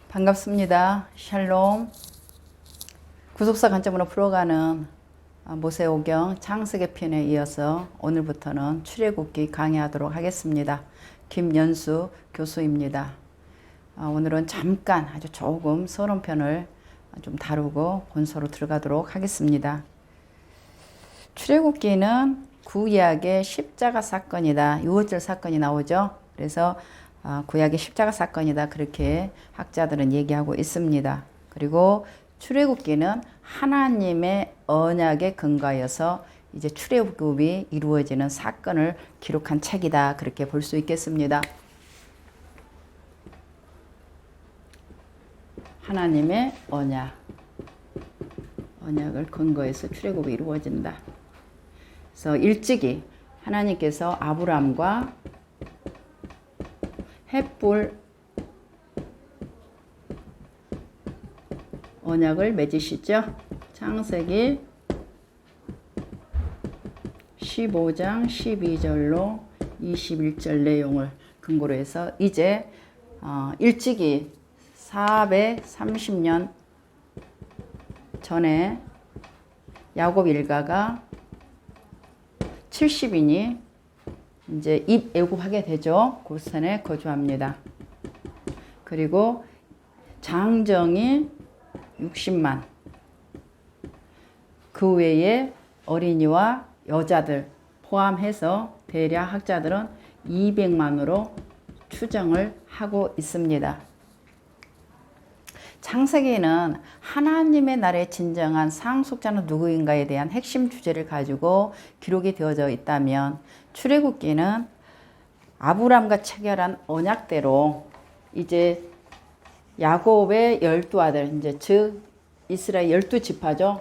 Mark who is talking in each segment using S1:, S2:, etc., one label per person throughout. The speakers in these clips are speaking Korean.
S1: 반갑습니다. 샬롬. 구속사 관점으로 풀어가는 모세오경 창세기 편에 이어서 오늘부터는 출애굽기 강의하도록 하겠습니다. 김연수 교수입니다. 오늘은 잠깐 아주 조금 서론편을 좀 다루고 본서로 들어가도록 하겠습니다. 출애굽기는 구약의 십자가 사건이다. 6월절 사건이 나오죠. 그래서 구약의 십자가 사건이다. 그렇게 학자들은 얘기하고 있습니다. 그리고 출애굽기는 하나님의 언약에 근거하여서 이제 출애굽이 이루어지는 사건을 기록한 책이다. 그렇게 볼 수 있겠습니다. 하나님의 언약을 근거해서 출애굽이 이루어진다. 그래서 일찍이 하나님께서 아브람과 헷불 언약을 맺으시죠. 창세기 15장 12절로 21절 내용을 근거로 해서 이제 일찍이 430년 전에 야곱 일가가 70인이 이제 입애굽하게 되죠. 고센에 거주합니다. 그리고 장정이 60만, 그 외에 어린이와 여자들 포함해서 대략 학자들은 200만으로 추정을 하고 있습니다. 창세기는 하나님의 나라의 진정한 상속자는 누구인가에 대한 핵심 주제를 가지고 기록이 되어져 있다면, 출애굽기는 아브람과 체결한 언약대로 이제 야곱의 12아들, 이제 즉 이스라엘 12지파죠.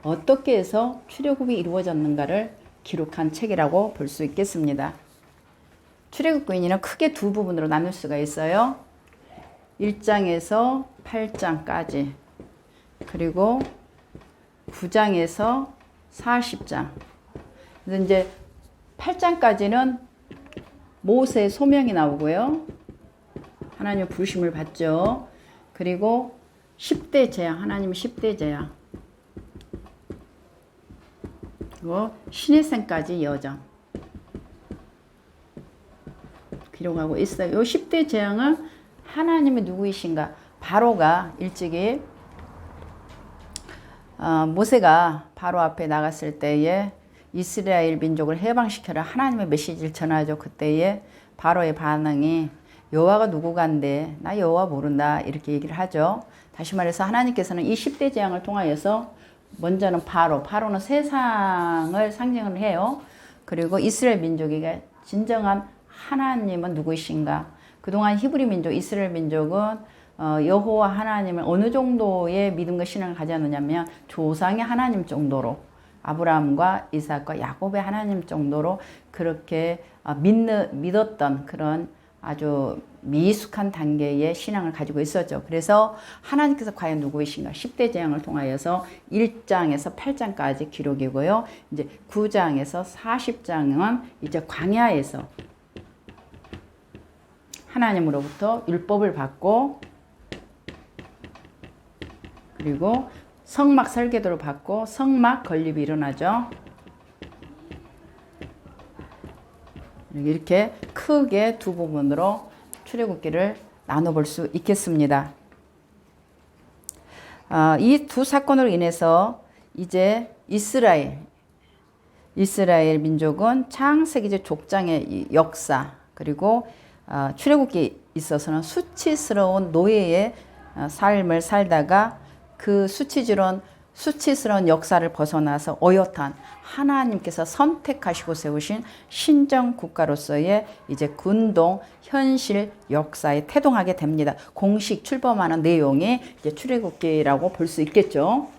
S1: 어떻게 해서 출애굽이 이루어졌는가를 기록한 책이라고 볼 수 있겠습니다. 출애굽기는 크게 두 부분으로 나눌 수가 있어요. 1장에서 8장까지, 그리고 9장에서 40장. 그래서 이제 8장까지는 모세의 소명이 나오고요. 하나님의 부르심을 받죠. 그리고 10대 재앙, 하나님의 10대 재앙. 그리고 시내생까지 여정. 기록하고 있어요. 이 10대 재앙은 하나님이 누구이신가? 바로가 일찍이 모세가 바로 앞에 나갔을 때에 이스라엘 민족을 해방시켜라 하나님의 메시지를 전하죠. 그때에 바로의 반응이 여호와가 누구간데 나 여호와 모른다 이렇게 얘기를 하죠. 다시 말해서 하나님께서는 이 10대 재앙을 통하여서 먼저는 바로는 세상을 상징을 해요. 그리고 이스라엘 민족에게 진정한 하나님은 누구이신가? 그동안 히브리 민족, 이스라엘 민족은 여호와 하나님을 어느 정도의 믿음과 신앙을 가졌느냐면 조상의 하나님 정도로, 아브라함과 이삭과 야곱의 하나님 정도로 그렇게 믿었던 그런 아주 미숙한 단계의 신앙을 가지고 있었죠. 그래서 하나님께서 과연 누구이신가? 10대 재앙을 통하여서 1장에서 8장까지 기록이고요. 이제 9장에서 40장은 이제 광야에서 하나님으로부터 율법을 받고, 그리고 성막 설계도를 받고 성막 건립이 일어나죠. 이렇게 크게 두 부분으로 출애굽기를 나눠볼 수 있겠습니다. 이 두 사건으로 인해서 이제 이스라엘 민족은 창세기 족장의 역사, 그리고 출애굽기에 있어서는 수치스러운 노예의 삶을 살다가 그 수치스러운 역사를 벗어나서 어엿한 하나님께서 선택하시고 세우신 신정 국가로서의 이제 군동 현실 역사에 태동하게 됩니다. 공식 출범하는 내용이 이제 출애굽기라고 볼 수 있겠죠.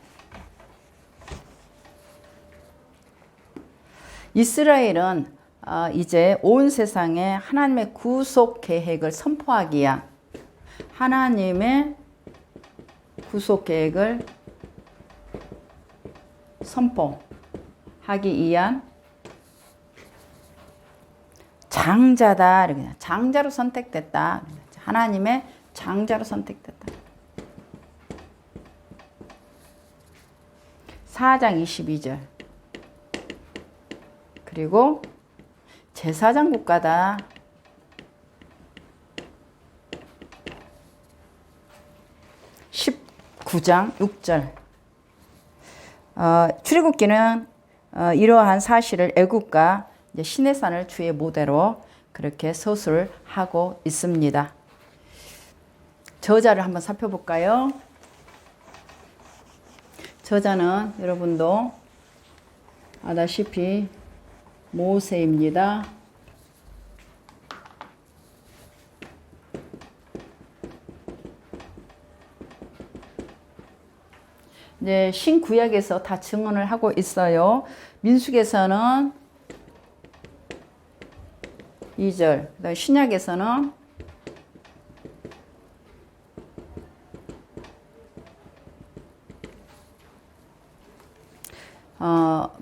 S1: 이스라엘은 이제 온 세상에 하나님의 구속 계획을 선포하기 위한, 하나님의 구속 계획을 선포하기 위한 장자다. 장자로 선택됐다. 하나님의 장자로 선택됐다. 4장 22절. 그리고 제사장 국가다. 19장 6절. 출애굽기는 이러한 사실을 애굽과 시내산을 주의 모델로 그렇게 서술하고 있습니다. 저자를 한번 살펴볼까요? 저자는 여러분도 아다시피 모세입니다. 이제 신구약에서 다 증언을 하고 있어요. 민수기에서는 2절, 그다음 신약에서는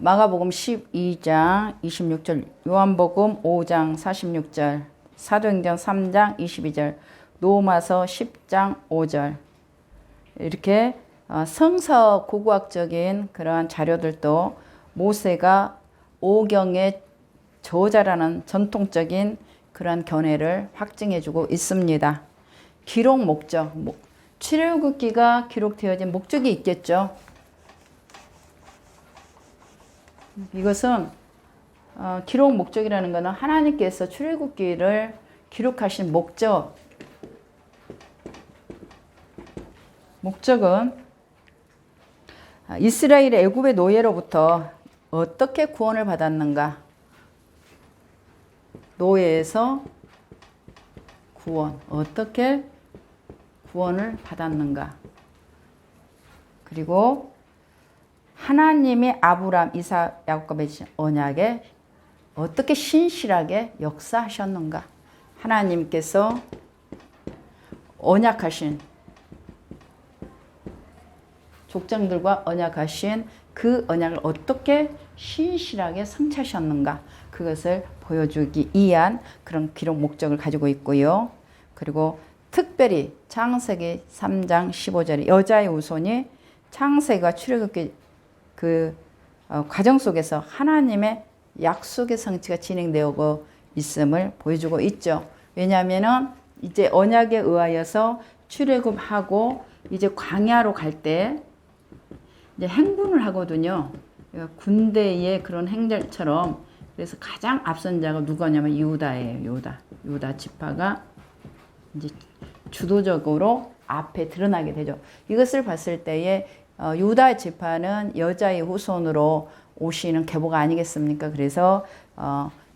S1: 마가복음 12장 26절, 요한복음 5장 46절, 사도행전 3장 22절, 로마서 10장 5절 이렇게 성서 고고학적인 그러한 자료들도 모세가 오경의 저자라는 전통적인 그러한 견해를 확증해주고 있습니다. 기록 목적, 출애굽기가 기록되어진 목적이 있겠죠. 이것은 기록 목적이라는 것은 하나님께서 출애굽기를 기록하신 목적은 이스라엘의 애굽의 노예로부터 어떻게 구원을 받았는가, 노예에서 구원, 어떻게 구원을 받았는가, 그리고 하나님이 아브라함, 이삭, 야곱과 맺으신 언약에 어떻게 신실하게 역사하셨는가, 하나님께서 언약하신 족장들과 언약하신 그 언약을 어떻게 신실하게 성취하셨는가, 그것을 보여주기 위한 그런 기록 목적을 가지고 있고요. 그리고 특별히 창세기 3장 15절에 여자의 후손이 창세기와 출애굽기 과정 속에서 하나님의 약속의 성취가 진행되고 있음을 보여주고 있죠. 왜냐하면은 이제 언약에 의하여서 출애굽하고 이제 광야로 갈 때 이제 행군을 하거든요. 군대의 그런 행렬처럼. 그래서 가장 앞선 자가 누구냐면 유다예요. 유다 지파가 이제 주도적으로 앞에 드러나게 되죠. 이것을 봤을 때에 유다 지파는 여자의 후손으로 오시는 계보가 아니겠습니까? 그래서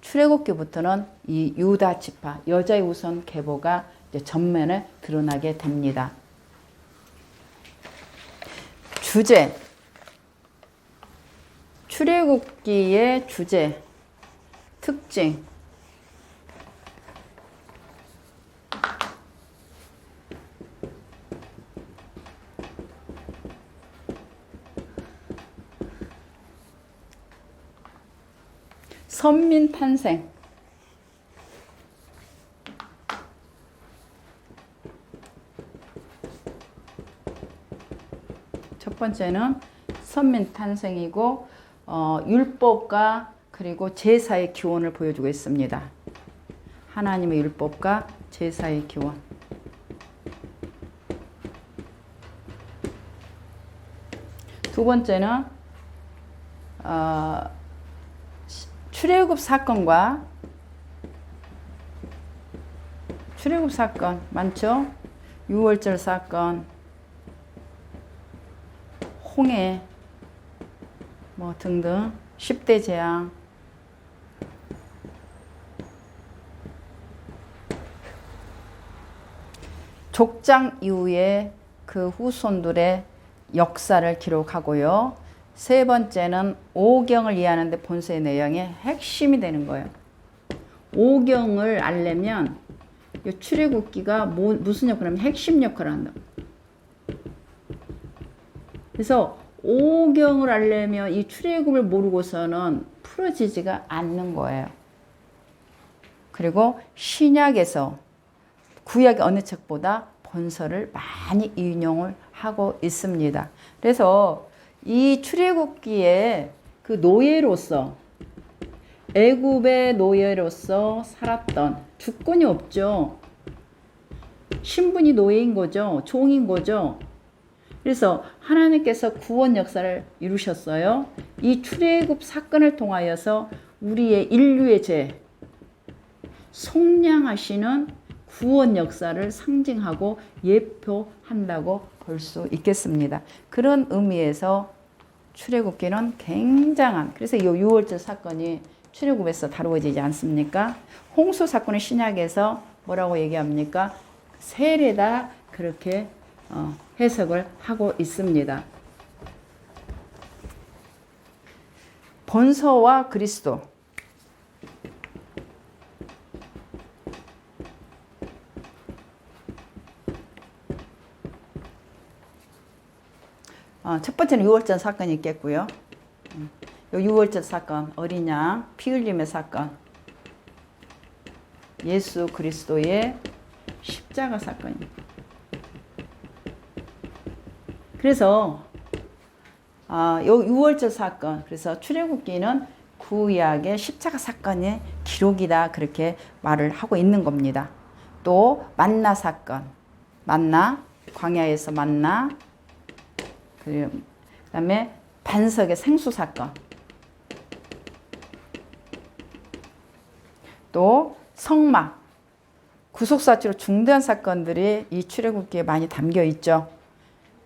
S1: 출애굽기부터는 이 유다 지파, 여자의 후손 계보가 이제 전면에 드러나게 됩니다. 주제, 출애굽기의 주제, 특징. 선민 탄생. 첫 번째는 선민 탄생이고 율법과 그리고 제사의 기원을 보여주고 있습니다. 하나님의 율법과 제사의 기원. 두 번째는 출애굽 사건과 출애굽 사건 많죠? 유월절 사건, 홍해 뭐 등등 10대 재앙, 족장 이후에 그 후손들의 역사를 기록하고요. 세 번째는 오경을 이해하는 데 본서의 내용의 핵심이 되는 거예요. 오경을 알려면 이 출애굽기가 무슨 역할을 하면 핵심 역할을 한다. 그래서 오경을 알려면 이 출애굽을 모르고서는 풀어지지가 않는 거예요. 그리고 신약에서 구약의 어느 책보다 본서를 많이 인용을 하고 있습니다. 그래서 이 출애굽기에 그 노예로서 애굽의 노예로서 살았던 주권이 없죠. 신분이 노예인 거죠. 종인 거죠. 그래서 하나님께서 구원 역사를 이루셨어요. 이 출애굽 사건을 통하여서 우리의 인류의 죄 속량하시는 구원 역사를 상징하고 예표한다고 볼 수 있겠습니다. 그런 의미에서 출애굽기는 굉장한, 그래서 이 6월절 사건이 출애굽에서 다루어지지 않습니까? 홍수 사건은 신약에서 뭐라고 얘기합니까? 세례다 그렇게 해석을 하고 있습니다. 본서와 그리스도. 첫 번째는 6월절 사건이 있겠고요. 요 6월절 사건, 어린 양 피 흘림의 사건, 예수 그리스도의 십자가 사건입니다. 그래서 요 6월절 사건, 그래서 출애굽기는 구약의 십자가 사건의 기록이다 그렇게 말을 하고 있는 겁니다. 또 만나 사건, 만나, 광야에서 만나, 그다음에 반석의 생수 사건, 또 성막, 구속사체로 중대한 사건들이 이 출애굽기에 많이 담겨 있죠.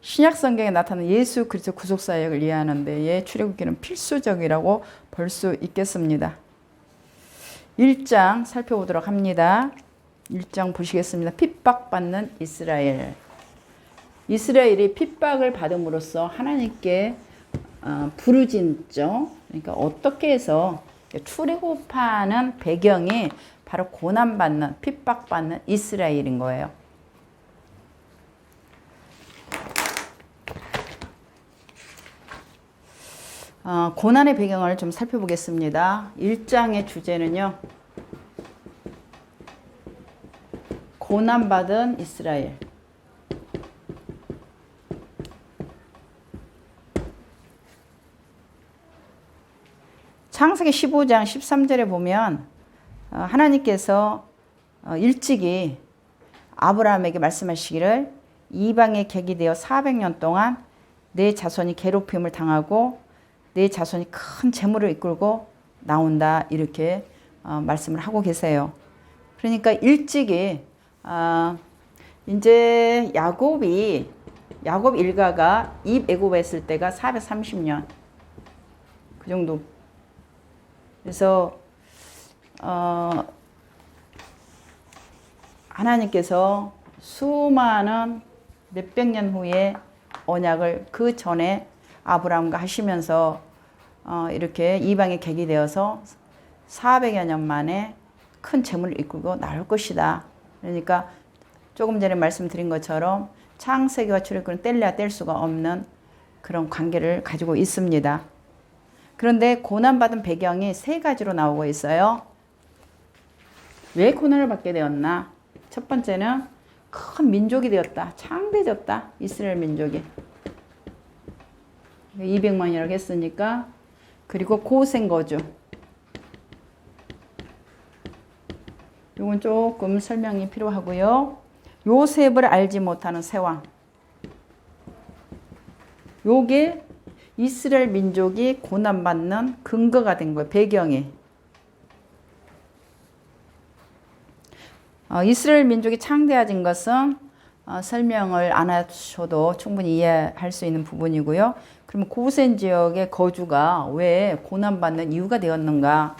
S1: 신약 성경에 나타나는 예수 그리스도 구속사역을 이해하는 데에 출애굽기는 필수적이라고 볼 수 있겠습니다. 1장 살펴보도록 합니다. 1장 보시겠습니다. 핍박받는 이스라엘. 이스라엘이 핍박을 받음으로써 하나님께 부르짖죠. 그러니까 어떻게 해서 출애굽하는 배경이 바로 고난받는, 핍박받는 이스라엘인 거예요. 고난의 배경을 좀 살펴보겠습니다. 1장의 주제는요, 고난받은 이스라엘. 창세기 15장 13절에 보면 하나님께서 일찍이 아브라함에게 말씀하시기를 이방의 객이 되어 400년 동안 내 자손이 괴롭힘을 당하고 내 자손이 큰 재물을 이끌고 나온다 이렇게 말씀을 하고 계세요. 그러니까 일찍이 이제 야곱 일가가 입애굽했을 때가 430년 그 정도. 그래서 하나님께서 수많은 몇백 년 후에 언약을 그 전에 아브라함과 하시면서 이렇게 이방의 객이 되어서 400여 년 만에 큰 재물을 이끌고 나올 것이다. 그러니까 조금 전에 말씀드린 것처럼 창세기와 출애굽은 뗄래야 뗄 수가 없는 그런 관계를 가지고 있습니다. 그런데 고난받은 배경이 세 가지로 나오고 있어요. 왜 고난을 받게 되었나? 첫 번째는 큰 민족이 되었다. 창대해졌다. 이스라엘 민족이. 200만이라고 했으니까. 그리고 고생거주. 이건 조금 설명이 필요하고요. 요셉을 알지 못하는 세왕. 요게 이스라엘 민족이 고난받는 근거가 된 거예요. 배경이. 이스라엘 민족이 창대해진 것은 설명을 안 하셔도 충분히 이해할 수 있는 부분이고요. 그러면 고센 지역의 거주가 왜 고난받는 이유가 되었는가?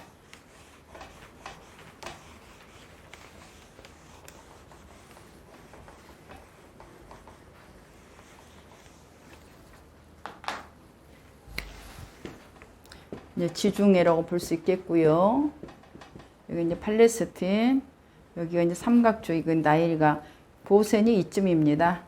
S1: 이제 지중해라고 볼 수 있겠고요. 여기 이제 팔레스틴, 여기가 이제 삼각주, 이건 나일강, 고센이 이쯤입니다.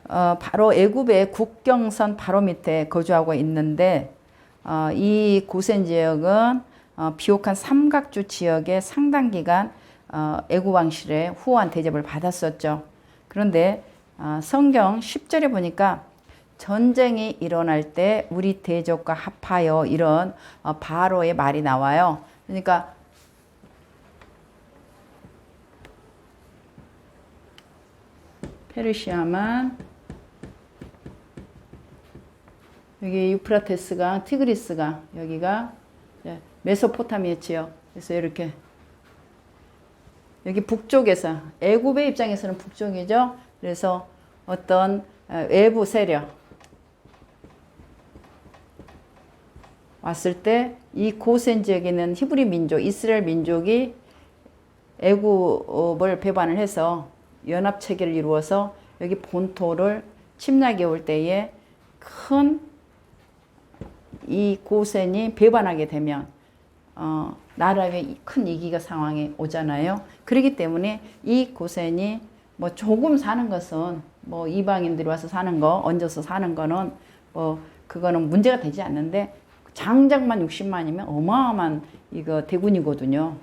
S1: 바로 애굽의 국경선 바로 밑에 거주하고 있는데 이 고센 지역은 비옥한 삼각주 지역에 상당 기간 애굽왕실의 후한 대접을 받았었죠. 그런데 성경 10절에 보니까 전쟁이 일어날 때 우리 대적과 합하여 이런 바로의 말이 나와요. 그러니까 페르시아만, 여기 유프라테스강, 티그리스강, 여기가 메소포타미아 지역. 그래서 이렇게 여기 북쪽에서, 애굽의 입장에서는 북쪽이죠. 그래서 어떤 외부 세력 왔을 때 이 고센 지역에 있는 히브리 민족, 이스라엘 민족이 애굽을 배반을 해서 연합 체계를 이루어서 여기 본토를 침략해 올 때에 큰 이 고센이 배반하게 되면 나라의 큰 위기가 상황이 오잖아요. 그렇기 때문에 이 고센이 뭐 조금 사는 것은 뭐 이방인들이 와서 사는 거, 얹어서 사는 거는 뭐 그거는 문제가 되지 않는데 장작만 60만이면 어마어마한 이거 대군이거든요.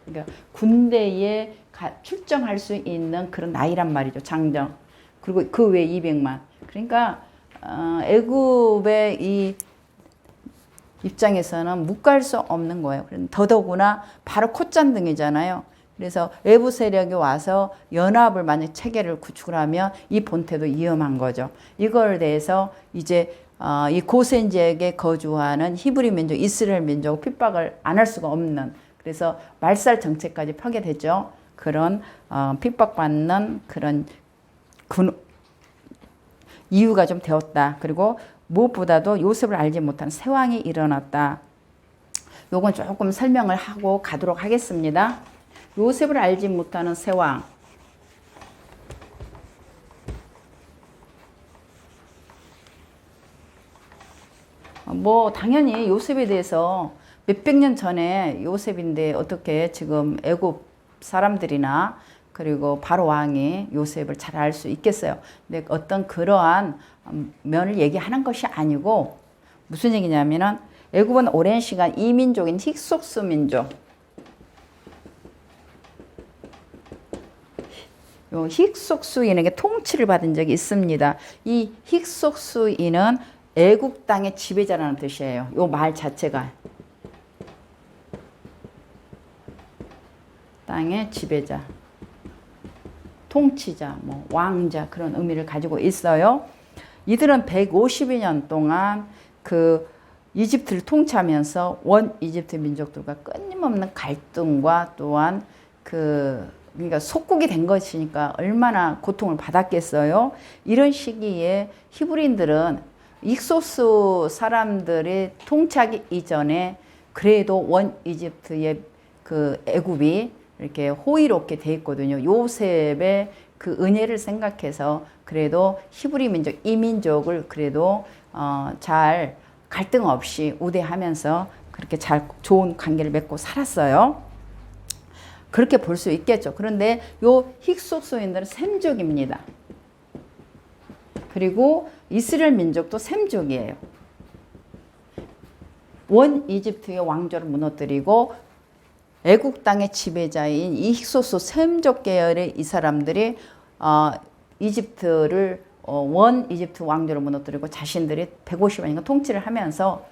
S1: 그러니까 군대에 출정할 수 있는 그런 나이란 말이죠. 장정. 그리고 그 외에 200만. 그러니까 애굽의 이 입장에서는 묵갈 수 없는 거예요. 더더구나 바로 콧잔등이잖아요. 그래서 외부 세력이 와서 연합을 만약 체계를 구축을 하면 이 본태도 위험한 거죠. 이걸 대해서 이제 이 고센 지역에 거주하는 히브리 민족, 이스라엘 민족 핍박을 안 할 수가 없는, 그래서 말살 정책까지 펴게 되죠. 그런 핍박받는 그런 이유가 좀 되었다. 그리고 무엇보다도 요셉을 알지 못하는 세왕이 일어났다. 요건 조금 설명을 하고 가도록 하겠습니다. 요셉을 알지 못하는 세왕. 뭐 당연히 요셉에 대해서 몇백 년 전에 요셉인데 어떻게 지금 애굽 사람들이나 그리고 바로 왕이 요셉을 잘 알 수 있겠어요. 근데 어떤 그러한 면을 얘기하는 것이 아니고 무슨 얘기냐면은 애굽은 오랜 시간 이민족인 힉속스 민족, 요 힉속스인에게 통치를 받은 적이 있습니다. 이 힉속스인은 애굽 땅의 지배자라는 뜻이에요. 요 말 자체가 땅의 지배자, 통치자, 뭐 왕자 그런 의미를 가지고 있어요. 이들은 152년 동안 그 이집트를 통치하면서 원 이집트 민족들과 끊임없는 갈등과 또한 그러니까 속국이 된 것이니까 얼마나 고통을 받았겠어요. 이런 시기에 히브리인들은 익소스 사람들이 통치하기 이전에 그래도 원 이집트의 그 애굽이 이렇게 호의롭게 돼 있거든요. 요셉의 그 은혜를 생각해서 그래도 히브리 민족, 이 민족을 그래도 잘 갈등 없이 우대하면서 그렇게 잘 좋은 관계를 맺고 살았어요. 그렇게 볼 수 있겠죠. 그런데 요 힉속스인들은 셈족입니다. 그리고 이스라엘 민족도 셈족이에요. 원 이집트의 왕조를 무너뜨리고 애국 땅의 지배자인 이 힉소스 셈족 계열의 이 사람들이 이집트를 원 이집트 왕조를 무너뜨리고 자신들이 150년간 통치를 하면서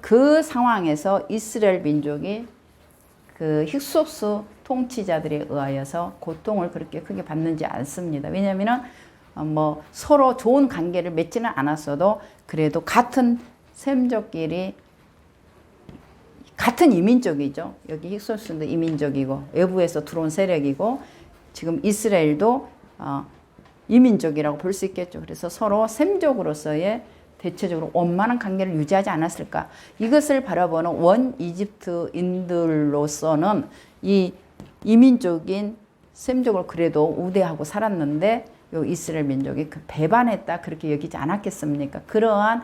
S1: 그 상황에서 이스라엘 민족이 그 힉소스 통치자들에 의하여서 고통을 그렇게 크게 받는지 않습니다. 왜냐하면 뭐 서로 좋은 관계를 맺지는 않았어도 그래도 같은 셈족끼리 같은 이민족이죠. 여기 힉소스도 이민족이고 외부에서 들어온 세력이고 지금 이스라엘도 이민족이라고 볼 수 있겠죠. 그래서 서로 셈족으로서의 대체적으로 원만한 관계를 유지하지 않았을까. 이것을 바라보는 원 이집트인들로서는 이 이민족인 셈족을 그래도 우대하고 살았는데 요 이스라엘 민족이 그 배반했다 그렇게 여기지 않았겠습니까? 그러한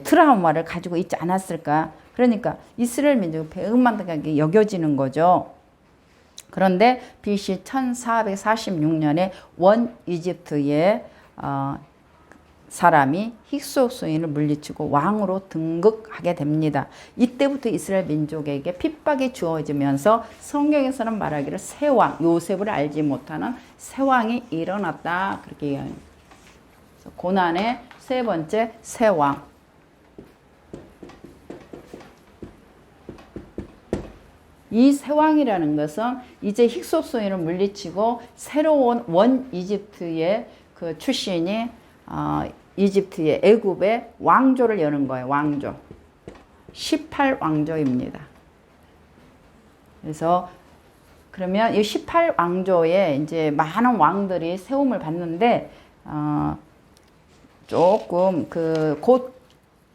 S1: 트라우마를 가지고 있지 않았을까. 그러니까 이스라엘 민족이 배은망덕하게 여겨지는 거죠. 그런데 BC 1446년에 원 이집트의 사람이 힉소스인을 물리치고 왕으로 등극하게 됩니다. 이때부터 이스라엘 민족에게 핍박이 주어지면서 성경에서는 말하기를 새 왕, 요셉을 알지 못하는 새 왕이 일어났다. 그렇게 얘기합니다. 고난의 세 번째 새 왕. 이 새 왕이라는 것은 이제 힉소스인을 물리치고 새로운 원 이집트의 그 출신이 이집트의 애굽의 왕조를 여는 거예요. 왕조. 18왕조입니다. 그래서 그러면 이 18왕조에 이제 많은 왕들이 세움을 받는데 조금 곧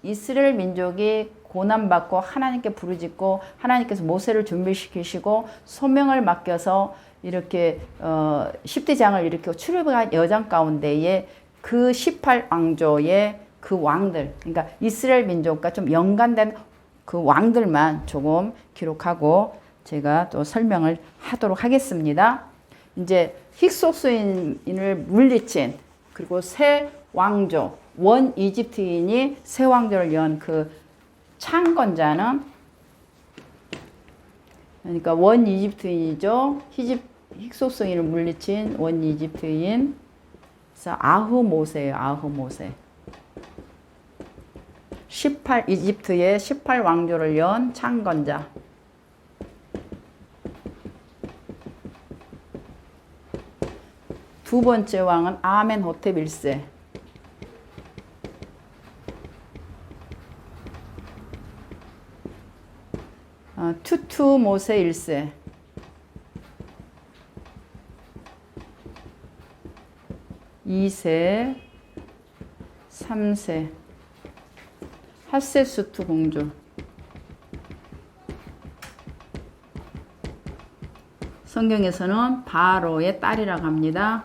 S1: 이스라엘 민족이 고난받고 하나님께 부르짖고 하나님께서 모세를 준비시키시고 소명을 맡겨서 이렇게 10대 장을 일으키고 출애굽한 여정 가운데에 그 18왕조의 그 왕들, 그러니까 이스라엘 민족과 좀 연관된 그 왕들만 조금 기록하고 제가 또 설명을 하도록 하겠습니다. 이제 힉소스인을 물리친 그리고 새 왕조, 원 이집트인이 새 왕조를 연 그 창건자는 그러니까 원 이집트인이죠. 힉소스인을 물리친 원 이집트인 아흐모세예요. 아흐모세. 이집트의 18왕조를 연 창건자. 두 번째 왕은 아멘호텝 1세. 투투모세 1세. 2세, 3세, 핫세수트 공주. 성경에서는 바로의 딸이라고 합니다.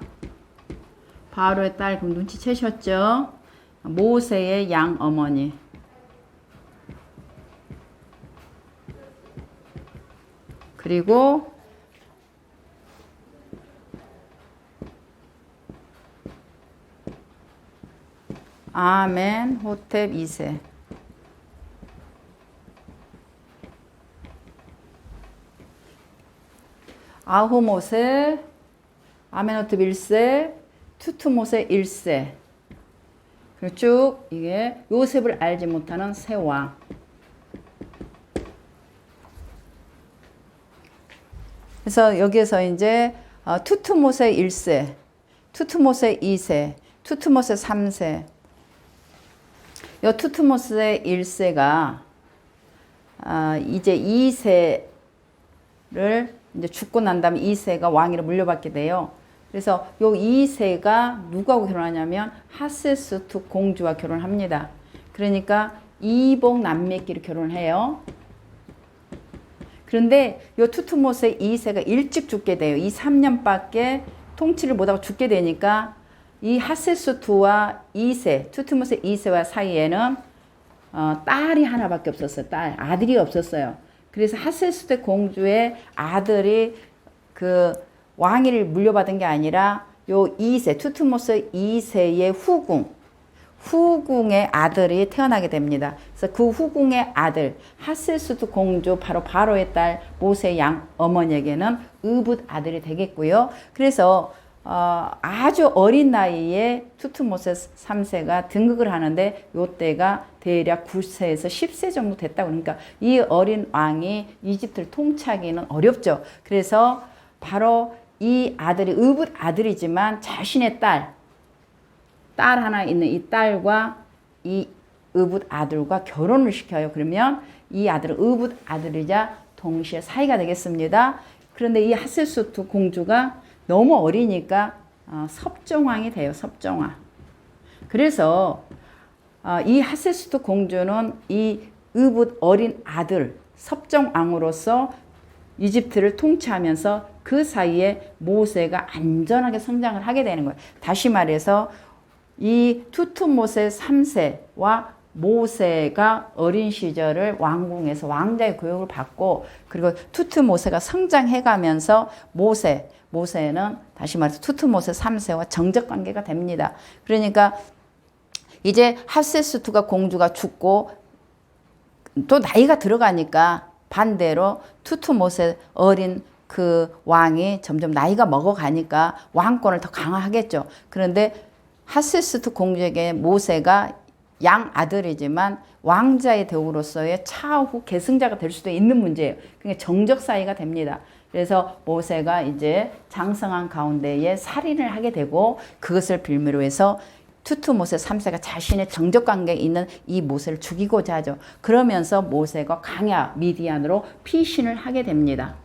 S1: 바로의 딸, 그럼 눈치채셨죠? 모세의 양어머니. 그리고 아멘호텝 2세. 아흐모세, 아멘호텝 1세, 투투모세 1세. 그리고 쭉 이게 요셉을 알지 못하는 새 왕. 그래서 여기에서 이제 투투모세 1세, 투투모세 2세, 투투모세 3세. 요 투투모세 1세가 이제 2세를 이제 죽고 난 다음에 2세가 왕위를 물려받게 돼요. 그래서 요 2세가 누구하고 결혼하냐면 핫세스투 공주와 결혼합니다. 그러니까 이복 남매끼리 결혼을 해요. 그런데 요 투투모세 2세가 일찍 죽게 돼요. 이 3년밖에 통치를 못하고 죽게 되니까 이 핫세스투와 2세, 투투모세 2세와 사이에는 딸이 하나밖에 없었어요. 아들이 없었어요. 그래서 핫세스투 공주의 아들이 그 왕위를 물려받은 게 아니라 요 2세, 투투모세 2세의 후궁의 아들이 태어나게 됩니다. 그래서 그 후궁의 아들 핫세스투 공주 바로 바로의 딸 모세 양 어머니에게는 의붓 아들이 되겠고요. 그래서 아주 어린 나이에 투투모세 3세가 등극을 하는데 요때가 대략 9세에서 10세 정도 됐다고. 그러니까 이 어린 왕이 이집트를 통치하기는 어렵죠. 그래서 바로 이 아들이 의붓 아들이지만 자신의 딸 하나 있는 이 딸과 이 의붓 아들과 결혼을 시켜요. 그러면 이 아들은 의붓 아들이자 동시에 사이가 되겠습니다. 그런데 이 핫세스투 공주가 너무 어리니까 섭정왕이 돼요. 섭정왕. 그래서 이 핫세스투 공주는 이 의붓 어린 아들 섭정왕으로서 이집트를 통치하면서 그 사이에 모세가 안전하게 성장을 하게 되는 거예요. 다시 말해서 이 투투모세 3세와 모세가 어린 시절을 왕궁에서 왕자의 교육을 받고 그리고 투투모세가 성장해가면서 모세는 다시 말해서 투투모세 3세와 정적 관계가 됩니다. 그러니까 이제 핫세스투가 공주가 죽고 또 나이가 들어가니까 반대로 투투모세 어린 그 왕이 점점 나이가 먹어가니까 왕권을 더 강화하겠죠. 그런데 핫세스투 공주에게 모세가 양 아들이지만 왕자의 대우로서의 차후 계승자가 될 수도 있는 문제예요. 그러니까 정적 사이가 됩니다. 그래서 모세가 이제 장성한 가운데에 살인을 하게 되고 그것을 빌미로 해서 투투모세 3세가 자신의 정적 관계에 있는 이 모세를 죽이고자 하죠. 그러면서 모세가 광야 미디안으로 피신을 하게 됩니다.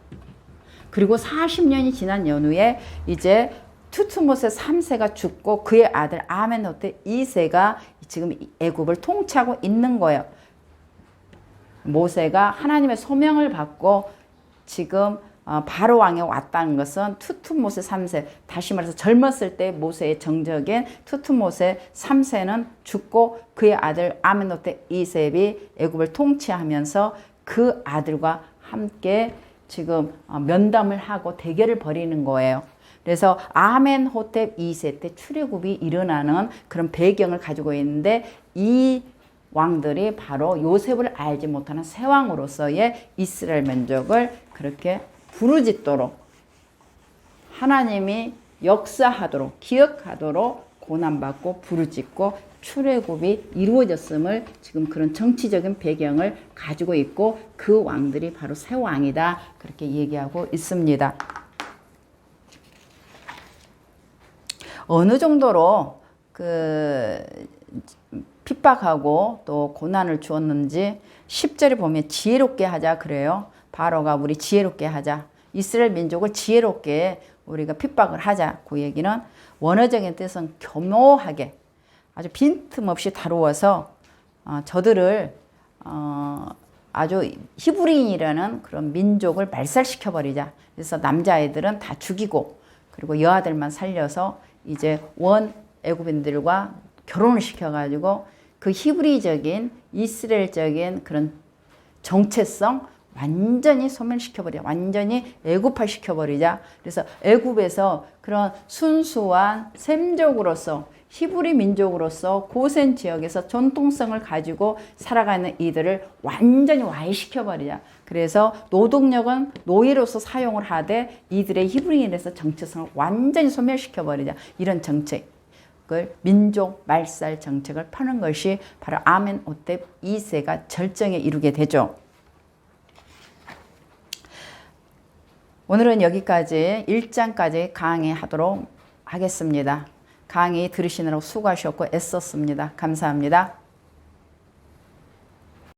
S1: 그리고 40년이 지난 연후에 이제 투투모세 3세가 죽고 그의 아들 아멘호테 2세가 지금 애굽을 통치하고 있는 거예요. 모세가 하나님의 소명을 받고 지금 바로 왕에 왔다는 것은 투투모세 3세, 다시 말해서 젊었을 때 모세의 정적인 투투모세 3세는 죽고 그의 아들 아멘호테 2세이 애굽을 통치하면서 그 아들과 함께 지금 면담을 하고 대결을 벌이는 거예요. 그래서 아멘호텝 2세 때 출애굽이 일어나는 그런 배경을 가지고 있는데 이 왕들이 바로 요셉을 알지 못하는 새 왕으로서의 이스라엘 민족을 그렇게 부르짖도록 하나님이 역사하도록 기억하도록 고난받고 부르짖고 출애굽이 이루어졌음을 지금 그런 정치적인 배경을 가지고 있고 그 왕들이 바로 새 왕이다 그렇게 얘기하고 있습니다. 어느 정도로 그 핍박하고 또 고난을 주었는지 10절에 보면 지혜롭게 하자 그래요. 바로가 우리 지혜롭게 하자. 이스라엘 민족을 지혜롭게 우리가 핍박을 하자. 그 얘기는 원어적인 뜻은 교묘하게 아주 빈틈없이 다루어서 저들을 아주 히브리인이라는 그런 민족을 말살시켜버리자. 그래서 남자애들은 다 죽이고 그리고 여아들만 살려서 이제 원 애굽인들과 결혼을 시켜가지고 그 히브리적인 이스라엘적인 그런 정체성 완전히 소멸시켜버리자. 완전히 애굽화 시켜버리자. 그래서 애굽에서 그런 순수한 셈족으로서 히브리 민족으로서 고센 지역에서 전통성을 가지고 살아가는 이들을 완전히 와해시켜버리자. 그래서 노동력은 노예로서 사용을 하되 이들의 히브리인에서 정체성을 완전히 소멸시켜버리자. 이런 정책을 민족 말살 정책을 펴는 것이 바로 아멘호텝 2세가 절정에 이르게 되죠. 오늘은 여기까지 1장까지 강의하도록 하겠습니다. 강의 들으시느라고 수고하셨고 애썼습니다. 감사합니다.